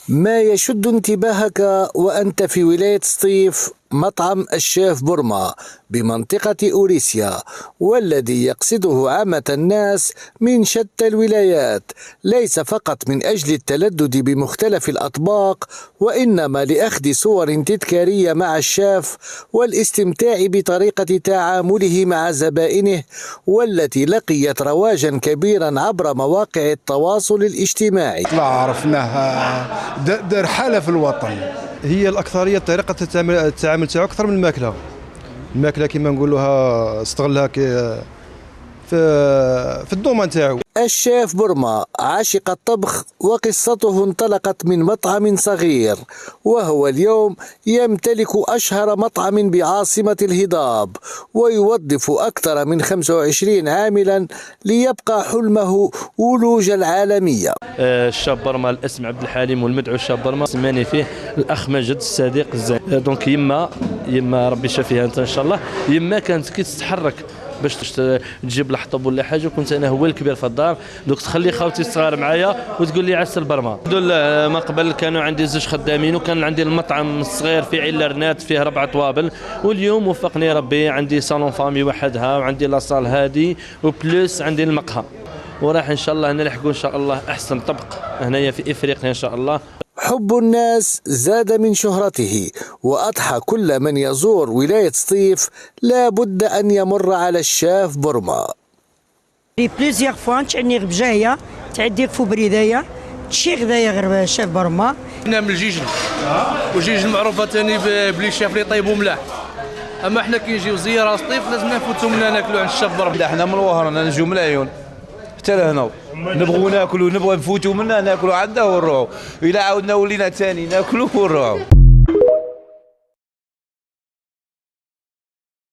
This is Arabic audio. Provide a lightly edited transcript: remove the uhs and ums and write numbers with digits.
ما يشد انتباهك وأنت في ولاية سطيف مطعم الشيف بورما بمنطقة أوريسيا، والذي يقصده عامة الناس من شتى الولايات، ليس فقط من أجل التلذذ بمختلف الأطباق، وإنما لأخذ صور تذكارية مع الشيف والاستمتاع بطريقة تعامله مع زبائنه، والتي لقيت رواجا كبيرا عبر مواقع التواصل الاجتماعي. عرفناه دار حالة في الوطن. هي الأكثرية طريقة التعامل تاعو أكثر من الماكلة كما نقولوها استغلها في الدومان تاعو. الشيف بورما عاشق الطبخ، وقصته انطلقت من مطعم صغير، وهو اليوم يمتلك أشهر مطعم بعاصمة الهضاب، ويوظف أكثر من 25 عاملا ليبقى حلمه ولوج العالمية. الشاب بورما الاسم عبد الحليم، والمدعو الشاب بورما سماني فيه الأخ ماجد الصديق الزين. دونك يما ربي يشافيها انت ان شاء الله. يما كانت كي تتحرك باش تجيب الحطب ولا حاجه، كنت انا هو الكبير في الدار، دوك تخلي خوتي الصغار معايا وتقول لي عسل برما. ما قبل كانوا عندي زوج خدامين، وكان عندي المطعم الصغير في عين رنات فيه 4 طوابل، واليوم وفقني ربي عندي صالون فامي وحدها، وعندي لاصال هادي، وبلوس عندي المقهى، وراح ان شاء الله نلحقوا ان شاء الله احسن طبق هنايا في افريقيا ان شاء الله. حب الناس زاد من شهرته، وأضحى كل من يزور ولاية سطيف لا بد أن يمر على الشيف بورما. بليزيغ فوا تعني بجايه تعدي فبري دايا تشي غدايا غير الشيف بورما. انا من الجيجن، والجيجن معروفه ثاني بلي الشيف اللي يطيبوا ملاح، اما احنا كي نجيو زياره سطيف لازم نفوتوا منا ناكلوا عند الشيف بورما. احنا من الوهران نجيو من العيون حتى لهنا، نبغوا ناكلوا، نبغوا نفوتوا منا ناكلوا عنده ونروحوا، إلا عاودنا ولينا ثاني ناكلوا ونروحوا.